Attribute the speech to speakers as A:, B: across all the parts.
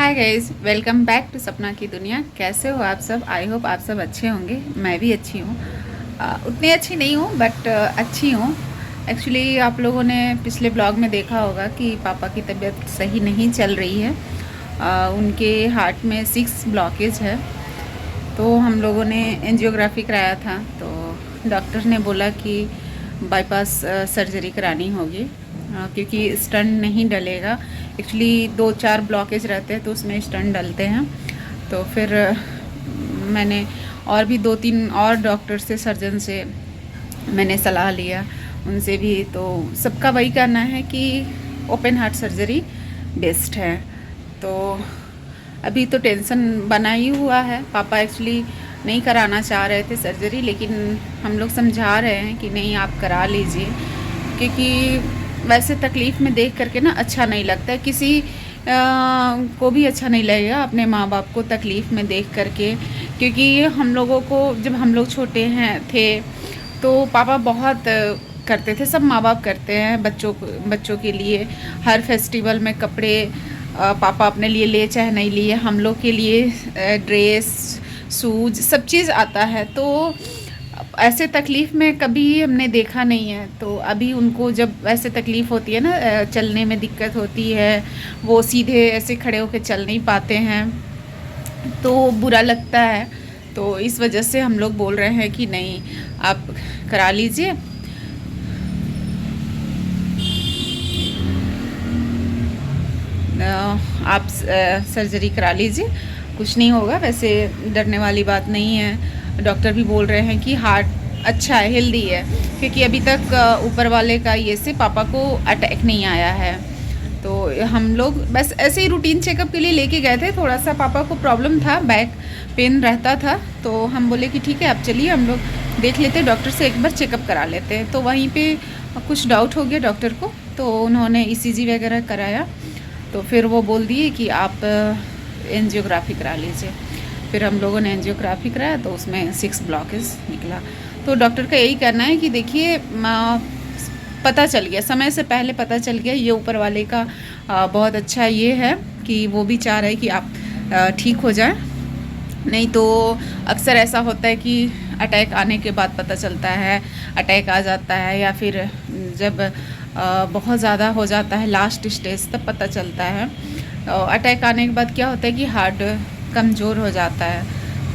A: Hi guys, welcome back to Sapna की दुनिया। कैसे हो आप सब? आई होप आप सब अच्छे होंगे। मैं भी अच्छी हूँ। उतनी अच्छी नहीं हूँ बट अच्छी हूँ। एक्चुअली आप लोगों ने पिछले ब्लॉग में देखा होगा कि पापा की तबीयत सही नहीं चल रही है। उनके हार्ट में 6 ब्लॉकेज है। तो हम लोगों ने एंजियोग्राफी कराया था, तो डॉक्टर ने बोला कि बाईपास सर्जरी करानी होगी, क्योंकि स्टंट नहीं डलेगा। एक्चुअली 2-4 ब्लॉकेज रहते हैं तो उसमें स्टंट डलते हैं। तो फिर मैंने और भी 2-3 और डॉक्टर से, सर्जन से मैंने सलाह लिया उनसे भी। तो सबका वही कहना है कि ओपन हार्ट सर्जरी बेस्ट है। तो अभी तो टेंशन बना ही हुआ है। पापा एक्चुअली नहीं कराना चाह रहे थे सर्जरी, लेकिन हम लोग समझा रहे हैं कि नहीं, आप करा लीजिए, क्योंकि वैसे तकलीफ़ में देख करके ना अच्छा नहीं लगता है। किसी को भी अच्छा नहीं लगेगा अपने माँ बाप को तकलीफ़ में देख करके, क्योंकि हम लोगों को जब हम लोग छोटे हैं थे तो पापा बहुत करते थे। सब माँ बाप करते हैं बच्चों के लिए। हर फेस्टिवल में कपड़े पापा अपने लिए ले चाहे नहीं लिए, हम लोग के लिए ड्रेस, शूज, सब चीज़ आता है। तो ऐसे तकलीफ़ में कभी हमने देखा नहीं है। तो अभी उनको जब ऐसे तकलीफ़ होती है ना, चलने में दिक्कत होती है, वो सीधे ऐसे खड़े होकर चल नहीं पाते हैं, तो बुरा लगता है। तो इस वजह से हम लोग बोल रहे हैं कि नहीं, आप करा लीजिए। आप सर्जरी करा लीजिए, कुछ नहीं होगा। वैसे डरने वाली बात नहीं है। डॉक्टर भी बोल रहे हैं कि हार्ट अच्छा है, हेल्दी है, क्योंकि अभी तक ऊपर वाले का ये से पापा को अटैक नहीं आया है। तो हम लोग बस ऐसे ही रूटीन चेकअप के लिए लेके गए थे। थोड़ा सा पापा को प्रॉब्लम था, बैक पेन रहता था, तो हम बोले कि ठीक है, आप चलिए हम लोग देख लेते हैं, डॉक्टर से एक बार चेकअप करा लेते हैं। तो वहीं पे कुछ डाउट हो गया डॉक्टर को, तो उन्होंने ईसीजी वगैरह कराया। तो फिर वो बोल दिए कि आप एंजियोग्राफी करा लीजिए। फिर हम लोगों ने एंजियोग्राफी कराया तो उसमें 6 ब्लॉकेज निकला। तो डॉक्टर का यही कहना है कि देखिए, पता चल गया, समय से पहले पता चल गया। ये ऊपर वाले का बहुत अच्छा ये है कि वो भी चाह रहे हैं कि आप ठीक हो जाए। नहीं तो अक्सर ऐसा होता है कि अटैक आने के बाद पता चलता है, अटैक आ जाता है, या फिर जब बहुत ज़्यादा हो जाता है लास्ट स्टेज, तब पता चलता है। अटैक आने के बाद क्या होता है कि हार्ट कमज़ोर हो जाता है,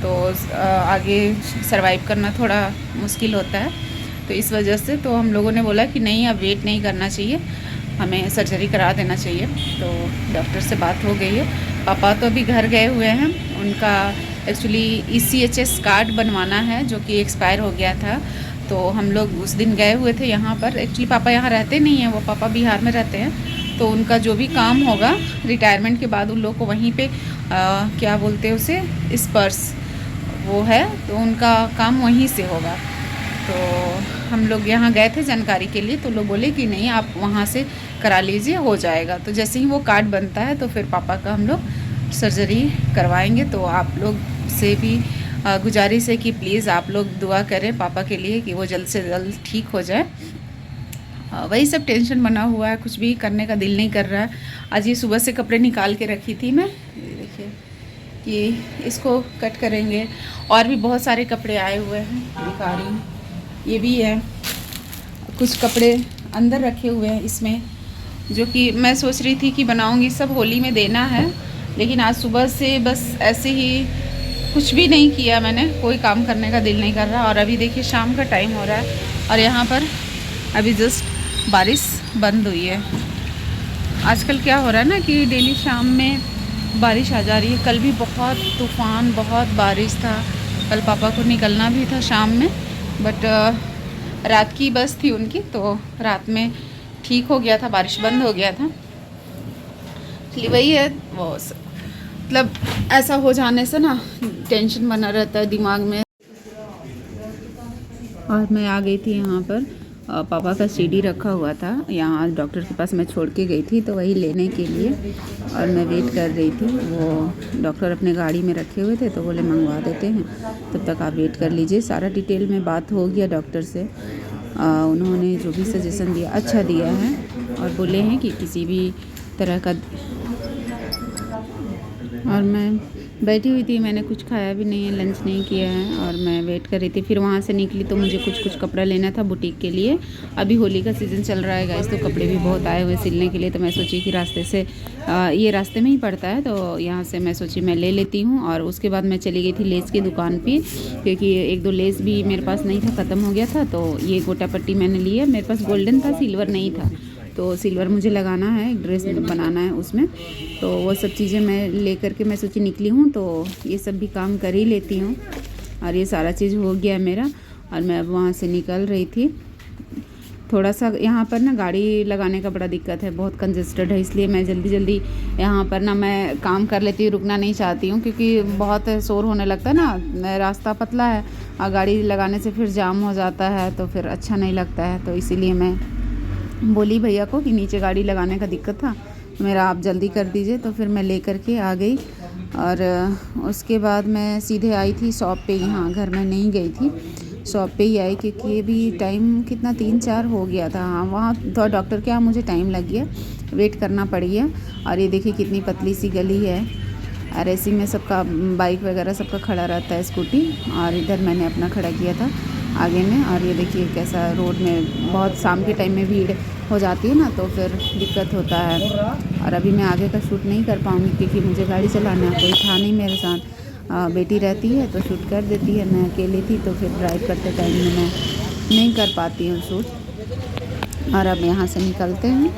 A: तो आगे सरवाइव करना थोड़ा मुश्किल होता है। तो इस वजह से तो हम लोगों ने बोला कि नहीं, अब वेट नहीं करना चाहिए, हमें सर्जरी करा देना चाहिए। तो डॉक्टर से बात हो गई है। पापा तो अभी घर गए हुए हैं। उनका एक्चुअली ECHS कार्ड बनवाना है, जो कि एक्सपायर हो गया था। तो हम लोग उस दिन गए हुए थे यहाँ पर। एक्चुअली पापा यहाँ रहते नहीं हैं, वो पापा बिहार में रहते हैं। तो उनका जो भी काम होगा रिटायरमेंट के बाद, उन लोग को वहीं पे क्या बोलते हैं उसे, स्पर्श वो है, तो उनका काम वहीं से होगा। तो हम लोग यहाँ गए थे जानकारी के लिए, तो लोग बोले कि नहीं, आप वहाँ से करा लीजिए, हो जाएगा। तो जैसे ही वो कार्ड बनता है तो फिर पापा का हम लोग सर्जरी करवाएंगे। तो आप लोग से भी गुजारिश है कि प्लीज़ आप लोग दुआ करें पापा के लिए कि वो जल्द से जल्द ठीक हो जाए। वही सब टेंशन बना हुआ है, कुछ भी करने का दिल नहीं कर रहा है। आज ये सुबह से कपड़े निकाल के रखी थी मैं, देखिए कि इसको कट करेंगे। और भी बहुत सारे कपड़े आए हुए हैं, दिखा रही हूँ। ये भी है, कुछ कपड़े अंदर रखे हुए हैं इसमें, जो कि मैं सोच रही थी कि बनाऊंगी, सब होली में देना है। लेकिन आज सुबह से बस ऐसे ही कुछ भी नहीं किया मैंने, कोई काम करने का दिल नहीं कर रहा। और अभी देखिए शाम का टाइम हो रहा है और यहाँ पर अभी जस्ट बारिश बंद हुई है। आजकल क्या हो रहा है ना कि डेली शाम में बारिश आ जा रही है। कल भी बहुत तूफ़ान, बहुत बारिश था। कल पापा को निकलना भी था शाम में, बट रात की बस थी उनकी, तो रात में ठीक हो गया था, बारिश बंद हो गया था। इसलिए वही है, वो मतलब ऐसा हो जाने से ना टेंशन बना रहता है दिमाग में। और मैं आ गई थी यहाँ पर, पापा का सीडी रखा हुआ था यहाँ, डॉक्टर के पास मैं छोड़ के गई थी, तो वही लेने के लिए और मैं वेट कर रही थी। वो डॉक्टर अपने गाड़ी में रखे हुए थे, तो बोले मंगवा देते हैं, तब तक आप वेट कर लीजिए। सारा डिटेल में बात हो गया डॉक्टर से। उन्होंने जो भी सजेशन दिया अच्छा दिया है, और बोले हैं कि किसी भी तरह का और मैं बैठी हुई थी, मैंने कुछ खाया भी नहीं है, लंच नहीं किया है और मैं वेट कर रही थी। फिर वहाँ से निकली तो मुझे कुछ कपड़ा लेना था बुटीक के लिए। अभी होली का सीज़न चल रहा है गाइस, तो कपड़े भी बहुत आए हुए सिलने के लिए। तो मैं सोची कि रास्ते से ये रास्ते में ही पड़ता है, तो यहाँ से मैं सोची मैं ले लेती हूँ। और उसके बाद मैं चली गई थी लेस की दुकान पर, क्योंकि 1-2 लेस भी मेरे पास नहीं था, ख़त्म हो गया था। तो ये गोटा पट्टी मैंने लिया, मेरे पास गोल्डन था, सिल्वर नहीं था। तो सिल्वर मुझे लगाना है, एक ड्रेस बनाना है उसमें, तो वो सब चीज़ें मैं ले करके मैं सोची निकली हूँ। तो ये सब भी काम कर ही लेती हूँ और ये सारा चीज़ हो गया मेरा। और मैं अब वहाँ से निकल रही थी। थोड़ा सा यहाँ पर ना गाड़ी लगाने का बड़ा दिक्कत है, बहुत कंजस्टेड है, इसलिए मैं जल्दी यहाँ पर ना मैं काम कर लेती हूँ, रुकना नहीं चाहती हूँ, क्योंकि बहुत शोर होने लगता है ना, रास्ता पतला है और गाड़ी लगाने से फिर जाम हो जाता है, तो फिर अच्छा नहीं लगता है। तो इसीलिए मैं बोली भैया को कि नीचे गाड़ी लगाने का दिक्कत था, मेरा आप जल्दी कर दीजिए। तो फिर मैं ले करके आ गई और उसके बाद मैं सीधे आई थी शॉप पे। यहाँ घर में नहीं गई थी, शॉप पे ही आई, क्योंकि ये भी टाइम कितना 3-4 हो गया था। हाँ, वहाँ तो डॉक्टर के यहाँ मुझे टाइम लग गया, वेट करना पड़ गया। और ये देखिए कितनी पतली सी गली है और ऐसी में सबका बाइक वगैरह सबका खड़ा रहता है, स्कूटी। और इधर मैंने अपना खड़ा किया था आगे में। और ये देखिए कैसा रोड में बहुत शाम के टाइम में भीड़ हो जाती है ना, तो फिर दिक्कत होता है। और अभी मैं आगे का शूट नहीं कर पाऊँगी, क्योंकि मुझे गाड़ी चलाना है, कोई था नहीं मेरे साथ। बेटी रहती है तो शूट कर देती है, मैं अकेली थी तो फिर ड्राइव करते टाइम में मैं नहीं कर पाती हूँ शूट। और अब यहाँ से निकलते हैं।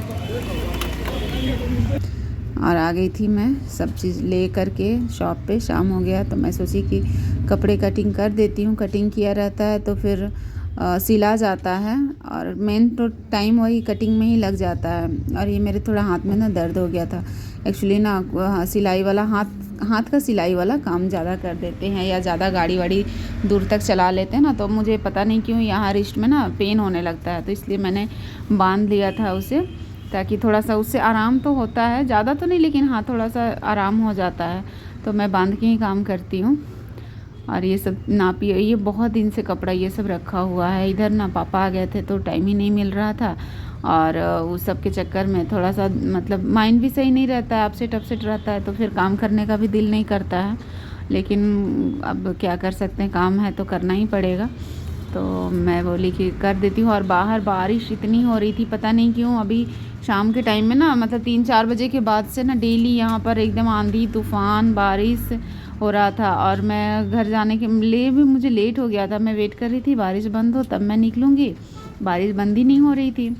A: और आ गई थी मैं सब चीज़ ले करके शॉप पे, शाम हो गया तो मैं सोची कि कपड़े कटिंग कर देती हूँ। कटिंग किया रहता है तो फिर सिला जाता है, और मेन तो टाइम वही कटिंग में ही लग जाता है। और ये मेरे थोड़ा हाथ में ना दर्द हो गया था एक्चुअली ना, सिलाई वाला हाथ का सिलाई वाला काम ज़्यादा कर देते हैं, या ज़्यादा गाड़ी वाड़ी दूर तक चला लेते हैं ना, तो मुझे पता नहीं क्यों यहाँ रिस्ट में ना पेन होने लगता है। तो इसलिए मैंने बांध लिया था उसे, ताकि थोड़ा सा उससे आराम तो होता है, ज़्यादा तो नहीं लेकिन हाँ थोड़ा सा आराम हो जाता है। तो मैं बांध के ही काम करती हूँ। और ये सब नापी, ये बहुत दिन से कपड़ा ये सब रखा हुआ है इधर ना, पापा आ गए थे तो टाइम ही नहीं मिल रहा था। और उस सब के चक्कर में थोड़ा सा मतलब माइंड भी सही नहीं रहता है, अपसेट रहता है, तो फिर काम करने का भी दिल नहीं करता है। लेकिन अब क्या कर सकते हैं, काम है तो करना ही पड़ेगा। तो मैं बोली कि कर देती हूँ। और बाहर बारिश इतनी हो रही थी, पता नहीं क्यों अभी शाम के टाइम में ना, मतलब 3-4 बजे के बाद से ना डेली यहाँ पर एकदम आंधी तूफ़ान बारिश हो रहा था। और मैं घर जाने के लिए भी मुझे लेट हो गया था, मैं वेट कर रही थी बारिश बंद हो तब मैं निकलूँगी, बारिश बंद ही नहीं हो रही थी।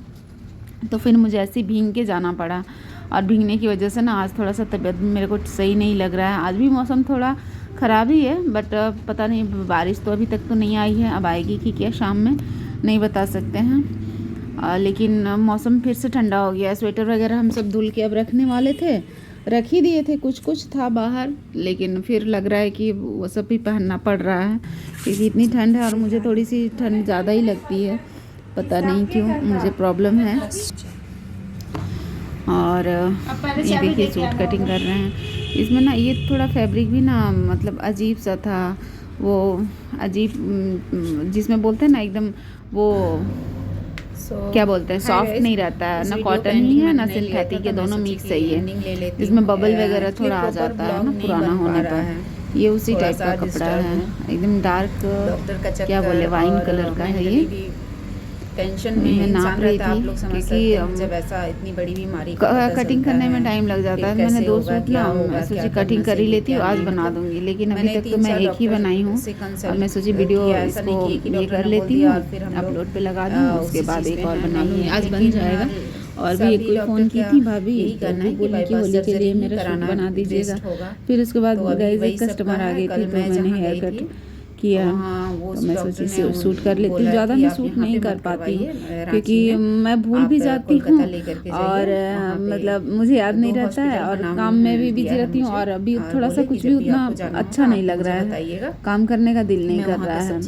A: तो फिर मुझे ऐसे भीग के जाना पड़ा। और भीगने की वजह से ना आज थोड़ा सा तबीयत भी मेरे को सही नहीं लग रहा है। आज भी मौसम थोड़ा ख़राब ही है, बट पता नहीं बारिश तो अभी तक तो नहीं आई है, अब आएगी कि क्या शाम में नहीं बता सकते हैं। लेकिन मौसम फिर से ठंडा हो गया है। स्वेटर वगैरह हम सब धुल के अब रखने वाले थे, रख ही दिए थे, कुछ था बाहर, लेकिन फिर लग रहा है कि वो सब भी पहनना पड़ रहा है, क्योंकि इतनी ठंड है। और मुझे थोड़ी सी ठंड ज़्यादा ही लगती है, पता नहीं क्यों मुझे प्रॉब्लम है। और ये देखिए सूट कटिंग कर रहे हैं। इसमें ना ये थोड़ा फैब्रिक भी ना मतलब अजीब सा था, वो अजीब जिसमें बोलते हैं ना एकदम वो क्या बोलते हैं, सॉफ्ट नहीं रहता है ना, कॉटन ही है ना सिंथेटिक, के दोनों मिक्स सही है। इसमें बबल वगैरह थोड़ा आ जाता है ना पुराना होने पर। ये उसी टाइप का कपड़ा है, एकदम डार्क क्या बोले वाइन कलर का है। ये टेंशन में नाप रही थी, क्योंकि जब ऐसा इतनी बड़ी बीमारी कटिंग करने में टाइम लग जाता है। मैंने 2 सूट ना सोची कटिंग कर ही लेती हूँ, आज बना दूंगी, लेकिन अभी तक तो मैं एक ही बनाई हूँ। और मैं सोची वीडियो इसको ये कर लेती हूँ, अपलोड पे लगा दूँ, उसके बाद एक और बना लूँगी, आज बन जाएगा। और भी एक कोई फ़ोन की थी भाभी, तो बोली कि होली के लिए मेरा शूट बना दीजिएगा। फिर उसके बाद गाइस एक कस्टमर आ गई थी, तो मैंने हेयर कट किया। तो मैं सोची शूट कर लेती हूँ, ज़्यादा मैं शूट नहीं कर पाती हूँ, क्योंकि मैं भूल भी जाती हूँ और मतलब मुझे याद नहीं रहता है, और काम में भी बिजी रहती हूँ। और अभी थोड़ा सा कुछ भी उतना अच्छा नहीं लग रहा है, काम करने का दिल नहीं कर रहा है।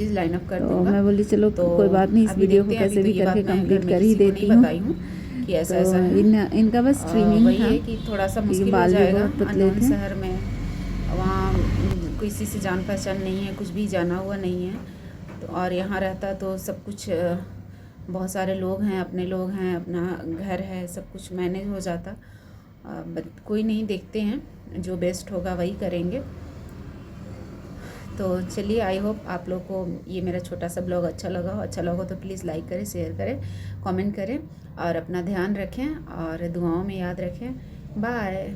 A: तो मैं बोली चलो कोई बात नहीं, इस वीडियो को कैसे भी करके कंप्लीट कर ही देती हूँ। तो इनका बस स्ट्रीमिंग था कि थोड़ा सा मुश्किल हो जाएगा, अननोन शहर में, वहाँ किसी से जान पहचान नहीं है, कुछ भी जाना हुआ नहीं है। तो और यहाँ रहता तो सब कुछ बहुत सारे लोग हैं, अपने लोग हैं, अपना घर है, सब कुछ मैनेज हो जाता। बट कोई नहीं, देखते हैं जो बेस्ट होगा वही करेंगे। तो चलिए, आई होप आप लोग को ये मेरा छोटा सा ब्लॉग अच्छा लगा हो। अच्छा लगा हो तो प्लीज़ लाइक करें, शेयर करें, कमेंट करें और अपना ध्यान रखें और दुआओं में याद रखें। बाय।